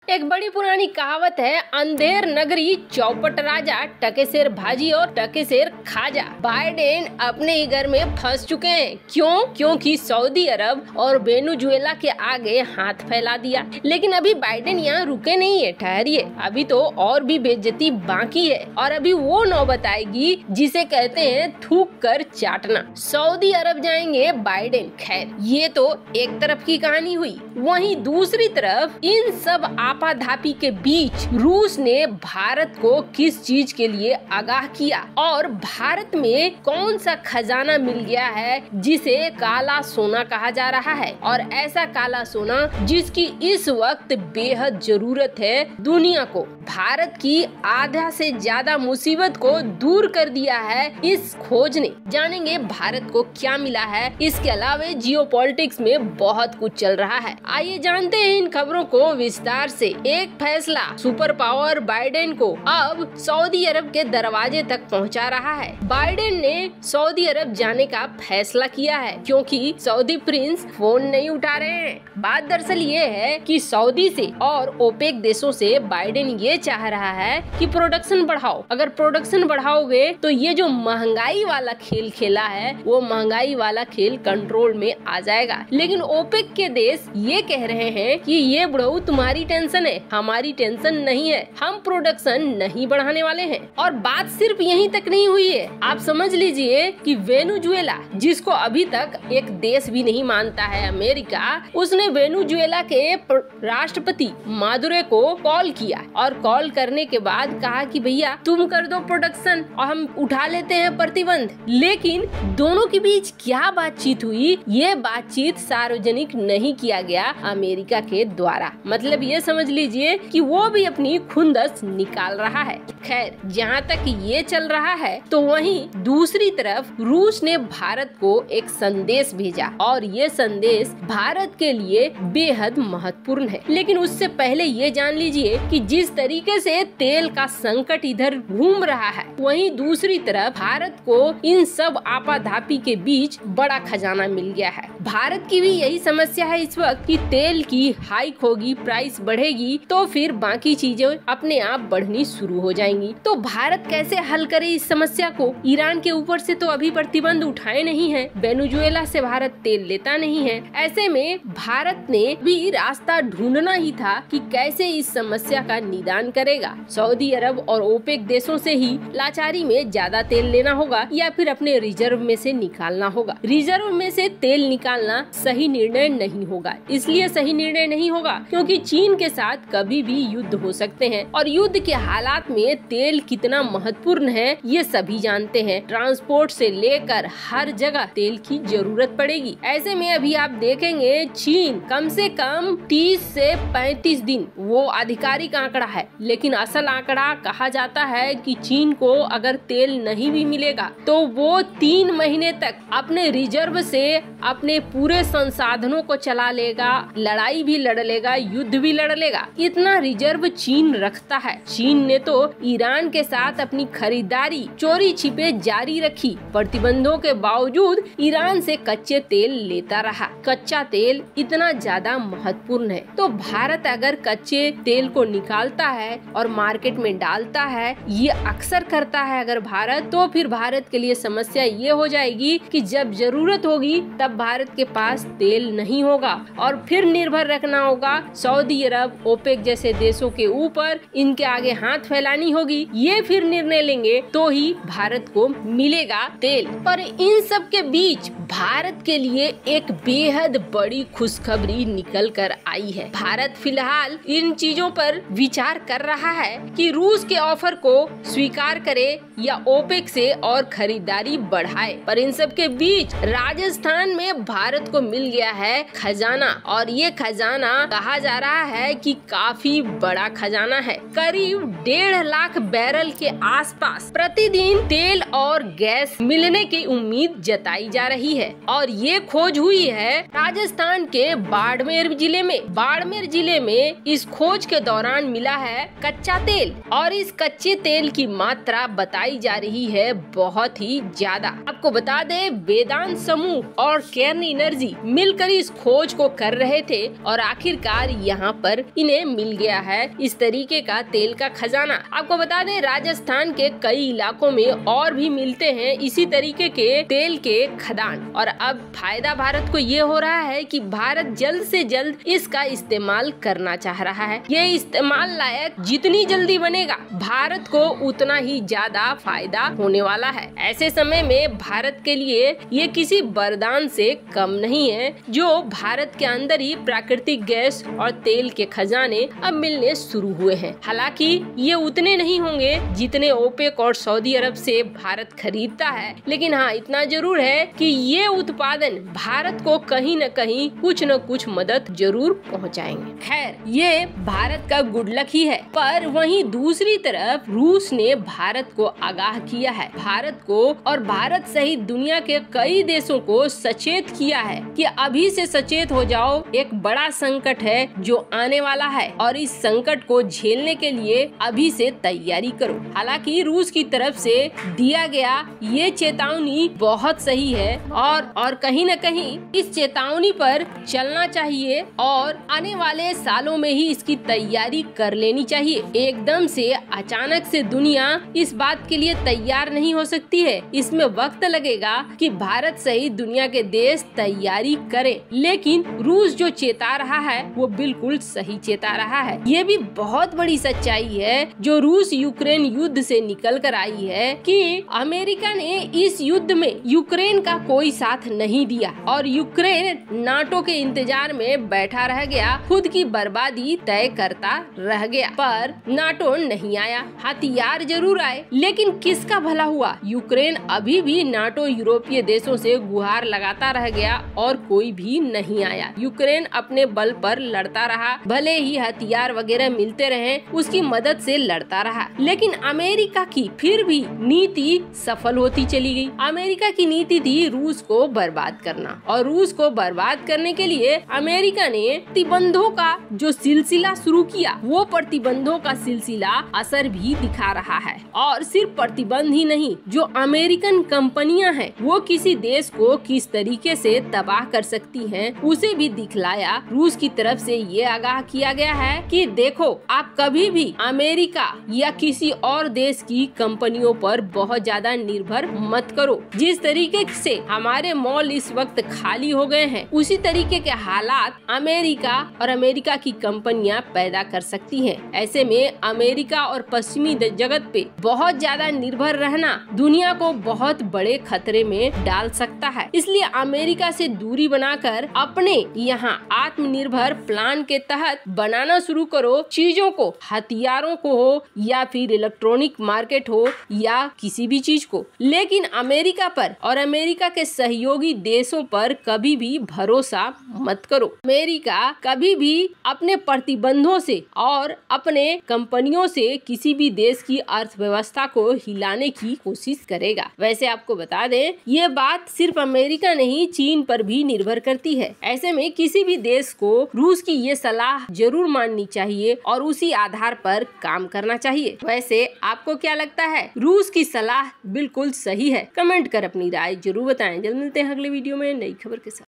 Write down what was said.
एक बड़ी पुरानी कहावत है, अंधेर नगरी चौपट राजा, टके शेर भाजी और टके शेर खाजा। बाइडेन अपने ही घर में फंस चुके हैं। क्यों? क्योंकि सऊदी अरब और वेनेजुएला के आगे हाथ फैला दिया। लेकिन अभी बाइडेन यहाँ रुके नहीं है, ठहरिए, अभी तो और भी बेइज्जती बाकी है और अभी वो नौबत आएगी जिसे कहते हैं थूक कर चाटना। सऊदी अरब जाएंगे बाइडेन। खैर, ये तो एक तरफ की कहानी हुई। वहीं दूसरी तरफ इन सब आपाधापी के बीच रूस ने भारत को किस चीज के लिए आगाह किया और भारत में कौन सा खजाना मिल गया है जिसे काला सोना कहा जा रहा है, और ऐसा काला सोना जिसकी इस वक्त बेहद जरूरत है दुनिया को। भारत की आधा से ज्यादा मुसीबत को दूर कर दिया है इस खोज ने। जानेंगे भारत को क्या मिला है। इसके अलावा जियोपॉलिटिक्स में बहुत कुछ चल रहा है। आइए जानते हैं इन खबरों को विस्तार से। एक फैसला सुपर पावर बाइडेन को अब सऊदी अरब के दरवाजे तक पहुंचा रहा है। बाइडेन ने सऊदी अरब जाने का फैसला किया है क्योंकि सऊदी प्रिंस फोन नहीं उठा रहे हैं। बात दरअसल ये है कि सऊदी से और ओपेक देशों से बाइडेन ये चाह रहा है कि प्रोडक्शन बढ़ाओ। अगर प्रोडक्शन बढ़ाओगे तो ये जो महंगाई वाला खेल खेला है वो महंगाई वाला खेल कंट्रोल में आ जाएगा। लेकिन ओपेक के देश ये कह रहे हैं कि ये बुढ़ऊ तुम्हारी टेंशन है, हमारी टेंशन नहीं है, हम प्रोडक्शन नहीं बढ़ाने वाले हैं। और बात सिर्फ यहीं तक नहीं हुई है। आप समझ लीजिए कि वेनेजुएला, जिसको अभी तक एक देश भी नहीं मानता है अमेरिका, उसने वेनेजुएला के राष्ट्रपति मादुरो को कॉल किया और कॉल करने के बाद कहा कि भैया तुम कर दो प्रोडक्शन और हम उठा लेते हैं प्रतिबंध। लेकिन दोनों के बीच क्या बातचीत हुई, ये बातचीत सार्वजनिक नहीं किया गया अमेरिका के द्वारा। मतलब ये समझ लीजिए कि वो भी अपनी खुंदस निकाल रहा है। खैर, जहाँ तक ये चल रहा है तो वहीं दूसरी तरफ रूस ने भारत को एक संदेश भेजा और ये संदेश भारत के लिए बेहद महत्वपूर्ण है। लेकिन उससे पहले ये जान लीजिए कि जिस तरीके से तेल का संकट इधर घूम रहा है, वहीं दूसरी तरफ भारत को इन सब आपाधापी के बीच बड़ा खजाना मिल गया है। भारत की भी यही समस्या है इस वक्त कि तेल की हाइक होगी, प्राइस बढ़ेगी तो फिर बाकी चीजें अपने आप बढ़नी शुरू हो जाएंगी। तो भारत कैसे हल करे इस समस्या को? ईरान के ऊपर से तो अभी प्रतिबंध उठाए नहीं है, वेनेजुएला से भारत तेल लेता नहीं है। ऐसे में भारत ने भी रास्ता ढूंढना ही था कि कैसे इस समस्या का निदान करेगा। सऊदी अरब और ओपेक देशों से ही लाचारी में ज्यादा तेल लेना होगा या फिर अपने रिजर्व में से निकालना होगा। रिजर्व में से तेल निकालना सही निर्णय नहीं होगा। इसलिए सही निर्णय नहीं होगा क्योंकि चीन के साथ कभी भी युद्ध हो सकते हैं और युद्ध के हालात में तेल कितना महत्वपूर्ण है ये सभी जानते हैं। ट्रांसपोर्ट से लेकर हर जगह तेल की जरूरत पड़ेगी। ऐसे में अभी आप देखेंगे चीन कम से कम 30 से 35 दिन, वो आधिकारिक आंकड़ा है, लेकिन असल आंकड़ा कहा जाता है कि चीन को अगर तेल नहीं भी मिलेगा तो वो 3 महीने तक अपने रिजर्व से अपने पूरे संसाधनों को चला लेगा, लड़ाई भी लड़ लेगा, युद्ध भी लड़ लेगा। इतना रिजर्व चीन रखता है। चीन ने तो ईरान के साथ अपनी खरीदारी चोरी छिपे जारी रखी। प्रतिबंधों के बावजूद ईरान से कच्चे तेल लेता रहा। कच्चा तेल इतना ज्यादा महत्वपूर्ण है तो भारत अगर कच्चे तेल को निकालता है और मार्केट में डालता है, ये अक्सर करता है अगर भारत, तो फिर भारत के लिए समस्या ये हो जाएगी कि जब जरूरत होगी तब भारत के पास तेल नहीं होगा और फिर निर्भर रखना होगा सऊदी अरब, ओपेक जैसे देशों के ऊपर। इनके आगे हाथ फैलानी होगी, ये फिर निर्णय लेंगे तो ही भारत को मिलेगा तेल। पर इन सब के बीच भारत के लिए एक बेहद बड़ी खुशखबरी निकल कर आई है। भारत फिलहाल इन चीजों पर विचार कर रहा है कि रूस के ऑफर को स्वीकार करे या ओपेक से और खरीदारी बढ़ाए। पर इन सब के बीच राजस्थान में भारत को मिल गया है खजाना और ये खजाना कहा जा रहा है कि काफी बड़ा खजाना है। करीब 1.5 लाख लाख बैरल के आसपास प्रतिदिन तेल और गैस मिलने की उम्मीद जताई जा रही है। और ये खोज हुई है राजस्थान के बाड़मेर जिले में। बाड़मेर जिले में इस खोज के दौरान मिला है कच्चा तेल, और इस कच्चे तेल की मात्रा बताई जा रही है बहुत ही ज्यादा। आपको बता दें, वेदांत समूह और केर्न एनर्जी मिलकर इस खोज को कर रहे थे और आखिरकार यहाँ पर इन्हें मिल गया है इस तरीके का तेल का खजाना। आपको बता दें, राजस्थान के कई इलाकों में और भी मिलते हैं इसी तरीके के तेल के खदान। और अब फायदा भारत को ये हो रहा है कि भारत जल्द से जल्द इसका इस्तेमाल करना चाह रहा है। ये इस्तेमाल लायक जितनी जल्दी बनेगा, भारत को उतना ही ज्यादा फायदा होने वाला है। ऐसे समय में भारत के लिए ये किसी वरदान से कम नहीं है, जो भारत के अंदर ही प्राकृतिक गैस और तेल के खजाने अब मिलने शुरू हुए हैं। हालांकि ये उतने नहीं होंगे जितने ओपेक और सऊदी अरब से भारत खरीदता है, लेकिन हाँ, इतना जरूर है कि ये उत्पादन भारत को कहीं न कहीं कुछ न कुछ मदद जरूर पहुंचाएंगे। खैर, ये भारत का गुड लक ही है। पर वहीं दूसरी तरफ रूस ने भारत को आगाह किया है। भारत को और भारत सहित दुनिया के कई देशों को सचेत किया है कि अभी से सचेत हो जाओ, एक बड़ा संकट है जो आने वाला है और इस संकट को झेलने के लिए अभी से तैयारी करो। हालांकि रूस की तरफ से दिया गया ये चेतावनी बहुत सही है और कहीं न कहीं इस चेतावनी पर चलना चाहिए और आने वाले सालों में ही इसकी तैयारी कर लेनी चाहिए। एकदम से अचानक से दुनिया इस बात के लिए तैयार नहीं हो सकती है। इसमें वक्त लगेगा कि भारत सहित दुनिया के देश तैयारी करें, लेकिन रूस जो चेता रहा है वो बिल्कुल सही चेता रहा है। ये भी बहुत बड़ी सच्चाई है जो रूस यूक्रेन युद्ध से निकल कर आई है कि अमेरिका ने इस युद्ध में यूक्रेन का कोई साथ नहीं दिया और यूक्रेन नाटो के इंतजार में बैठा रह गया, खुद की बर्बादी तय करता रह गया। पर नाटो नहीं आया, हथियार जरूर आए, लेकिन किसका भला हुआ? यूक्रेन अभी भी नाटो यूरोपीय देशों से गुहार लगाता रह गया और कोई भी नहीं आया। यूक्रेन अपने बल पर लड़ता रहा, भले ही हथियार वगैरह मिलते रहे, उसकी मदद से लड़ता रहा। लेकिन अमेरिका की फिर भी नीति सफल होती चली गई। अमेरिका की नीति थी रूस को बर्बाद करना, और रूस को बर्बाद करने के लिए अमेरिका ने प्रतिबंधों का जो सिलसिला शुरू किया, वो प्रतिबंधों का सिलसिला असर भी दिखा रहा है। और सिर्फ प्रतिबंध ही नहीं, जो अमेरिकन कंपनियां हैं वो किसी देश को किस तरीके से तबाह कर सकती हैं, उसे भी दिखलाया। रूस की तरफ से ये आगाह किया गया है कि देखो, आप कभी भी अमेरिका या किसी और देश की कंपनियों पर बहुत ज्यादा निर्भर मत करो। जिस तरीके से हमारे मॉल इस वक्त खाली हो गए हैं, उसी तरीके के हालात अमेरिका और अमेरिका की कंपनियां पैदा कर सकती हैं। ऐसे में अमेरिका और पश्चिमी जगत पे बहुत ज्यादा निर्भर रहना दुनिया को बहुत बड़े खतरे में डाल सकता है। इसलिए अमेरिका से दूरी बनाकर अपने यहाँ आत्मनिर्भर प्लान के तहत बनाना शुरू करो चीजों को, हथियारों को हो या फिर इलेक्ट्रॉनिक मार्केट हो या किसी भी चीज को। लेकिन अमेरिका पर और अमेरिका के सहयोगी देशों पर कभी भी भरोसा मत करो। अमेरिका कभी भी अपने प्रतिबंधों से और अपने कंपनियों से किसी भी देश की अर्थव्यवस्था को हिलाने की कोशिश करेगा। वैसे आपको बता दें, ये बात सिर्फ अमेरिका नहीं, चीन पर भी निर्भर करती है। ऐसे में किसी भी देश को रूस की ये सलाह जरूर माननी चाहिए और उसी आधार पर काम करना चाहिए। वैसे आपको क्या लगता है? रूस की सलाह बिल्कुल सही है? कमेंट कर अपनी राय जरूर बताएं। जल्द मिलते हैं अगले वीडियो में नई खबर के साथ।